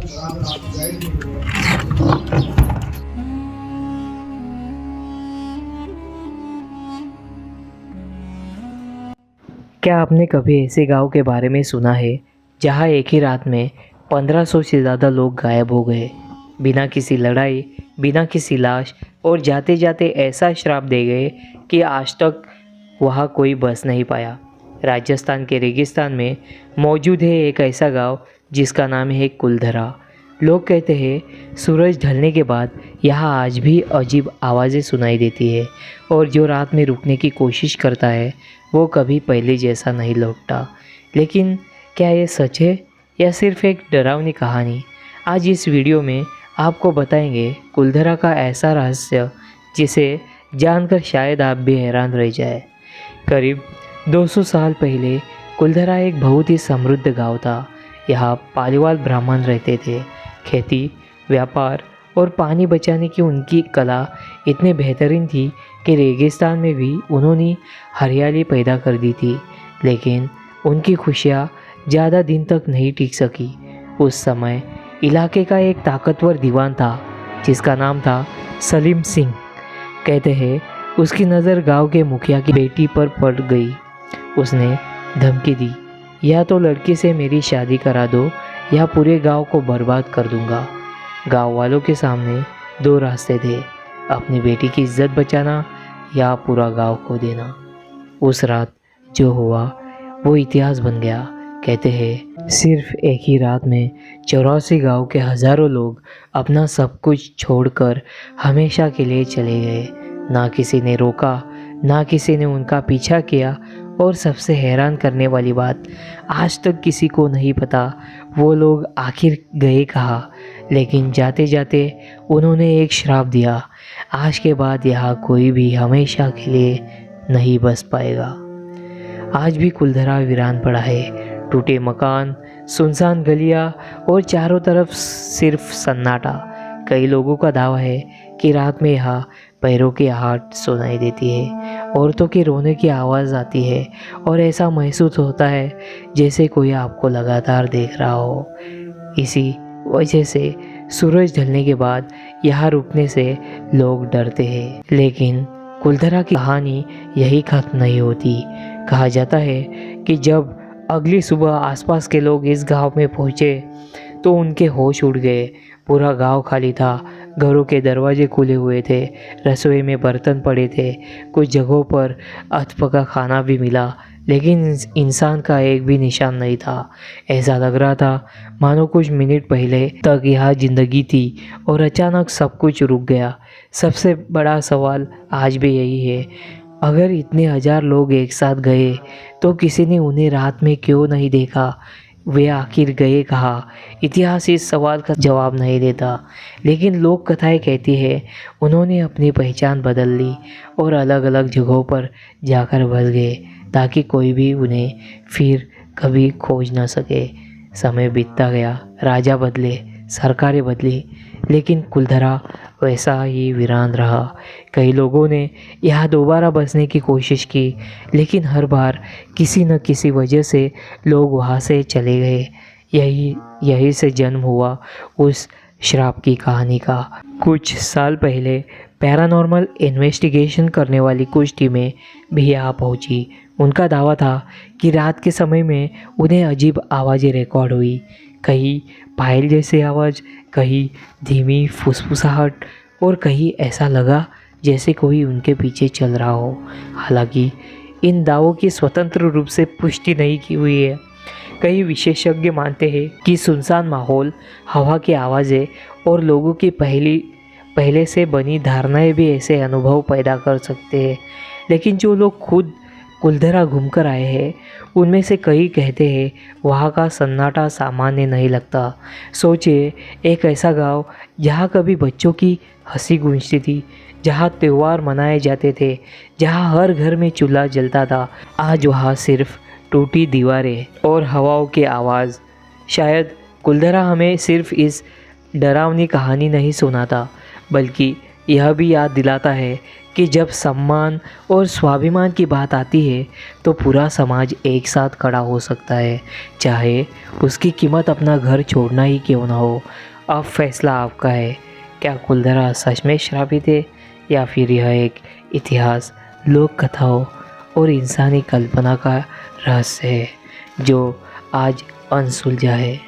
क्या आपने कभी ऐसे गांव के बारे में सुना है जहां एक ही रात में 1500 से ज़्यादा लोग गायब हो गए, बिना किसी लड़ाई, बिना किसी लाश, और जाते जाते ऐसा श्राप दे गए कि आज तक वहां कोई बस नहीं पाया। राजस्थान के रेगिस्तान में मौजूद है एक ऐसा गांव जिसका नाम है कुलधरा। लोग कहते हैं सूरज ढलने के बाद यहाँ आज भी अजीब आवाज़ें सुनाई देती है, और जो रात में रुकने की कोशिश करता है वो कभी पहले जैसा नहीं लौटता। लेकिन क्या ये सच है या सिर्फ एक डरावनी कहानी? आज इस वीडियो में आपको बताएंगे कुलधरा का ऐसा रहस्य जिसे जानकर शायद आप भी हैरान रह जाए। करीब 200 साल पहले कुलधरा एक बहुत ही समृद्ध गांव था। यहाँ पालीवाल ब्राह्मण रहते थे। खेती, व्यापार और पानी बचाने की उनकी कला इतनी बेहतरीन थी कि रेगिस्तान में भी उन्होंने हरियाली पैदा कर दी थी। लेकिन उनकी खुशियाँ ज़्यादा दिन तक नहीं टिक सकी। उस समय इलाके का एक ताकतवर दीवान था जिसका नाम था सलीम सिंह। कहते हैं उसकी नज़र गांव के मुखिया की बेटी पर पड़ गई। उसने धमकी दी, या तो लड़की से मेरी शादी करा दो या पूरे गांव को बर्बाद कर दूंगा। गांव वालों के सामने दो रास्ते थे, अपनी बेटी की इज्जत बचाना या पूरा गांव खो देना। उस रात जो हुआ वो इतिहास बन गया। कहते हैं सिर्फ एक ही रात में 84 गांव के हज़ारों लोग अपना सब कुछ छोड़कर हमेशा के लिए चले गए। ना किसी ने रोका, ना किसी ने उनका पीछा किया, और सबसे हैरान करने वाली बात, आज तक किसी को नहीं पता वो लोग आखिर गए कहाँ। लेकिन जाते जाते उन्होंने एक श्राप दिया, आज के बाद यहाँ कोई भी हमेशा के लिए नहीं बस पाएगा। आज भी कुलधरा वीरान पड़ा है। टूटे मकान, सुनसान गलियाँ और चारों तरफ सिर्फ सन्नाटा। कई लोगों का दावा है कि रात में यहाँ पैरों की आहट सुनाई देती है, औरतों के रोने की आवाज़ आती है, और ऐसा महसूस होता है जैसे कोई आपको लगातार देख रहा हो। इसी वजह से सूरज ढलने के बाद यहाँ रुकने से लोग डरते हैं। लेकिन कुलधरा की कहानी यही खत्म नहीं होती। कहा जाता है कि जब अगली सुबह आसपास के लोग इस गांव में पहुँचे तो उनके होश उड़ गए। पूरा गांव खाली था, घरों के दरवाजे खुले हुए थे, रसोई में बर्तन पड़े थे, कुछ जगहों पर अधपका खाना भी मिला, लेकिन इंसान का एक भी निशान नहीं था। ऐसा लग रहा था मानो कुछ मिनट पहले तक यहाँ ज़िंदगी थी और अचानक सब कुछ रुक गया। सबसे बड़ा सवाल आज भी यही है, अगर इतने 1000 लोग एक साथ गए तो किसी ने उन्हें रात में क्यों नहीं देखा? वे आखिर गए कहाँ? इतिहास इस सवाल का जवाब नहीं देता, लेकिन लोक कथाएँ कहती है उन्होंने अपनी पहचान बदल ली और अलग अलग जगहों पर जाकर बस गए ताकि कोई भी उन्हें फिर कभी खोज ना सके। समय बीतता गया, राजा बदले, सरकारें बदली, लेकिन कुलधरा वैसा ही वीरान रहा। कई लोगों ने यहाँ दोबारा बसने की कोशिश की, लेकिन हर बार किसी न किसी वजह से लोग वहाँ से चले गए। यही से जन्म हुआ उस श्राप की कहानी का। कुछ साल पहले पैरानॉर्मल इन्वेस्टिगेशन करने वाली कुछ टीमें भी यहाँ पहुँची। उनका दावा था कि रात के समय में उन्हें अजीब आवाज़ें रिकॉर्ड हुई, कहीं पायल जैसी आवाज़, कहीं धीमी फुसफुसाहट, और कहीं ऐसा लगा जैसे कोई उनके पीछे चल रहा हो। हालांकि इन दावों की स्वतंत्र रूप से पुष्टि नहीं की हुई है। कई विशेषज्ञ मानते हैं कि सुनसान माहौल, हवा की आवाज़ें और लोगों की पहले से बनी धारणाएं भी ऐसे अनुभव पैदा कर सकते हैं। लेकिन जो लोग खुद कुलधरा घूमकर आए हैं उनमें से कई कहते हैं वहाँ का सन्नाटा सामान्य नहीं लगता। सोचिए, एक ऐसा गांव जहाँ कभी बच्चों की हंसी गूंजती थी, जहाँ त्यौहार मनाए जाते थे, जहाँ हर घर में चूल्हा जलता था, आज वहाँ सिर्फ टूटी दीवारें और हवाओं की आवाज़। शायद कुलधरा हमें सिर्फ इस डरावनी कहानी नहीं सुनाता, बल्कि यह भी याद दिलाता है कि जब सम्मान और स्वाभिमान की बात आती है तो पूरा समाज एक साथ खड़ा हो सकता है, चाहे उसकी कीमत अपना घर छोड़ना ही क्यों ना हो। अब फैसला आपका है, क्या कुलधरा सच में श्रापित है या फिर यह एक इतिहास, लोक कथाओं और इंसानी कल्पना का रहस्य है जो आज अनसुलझा है।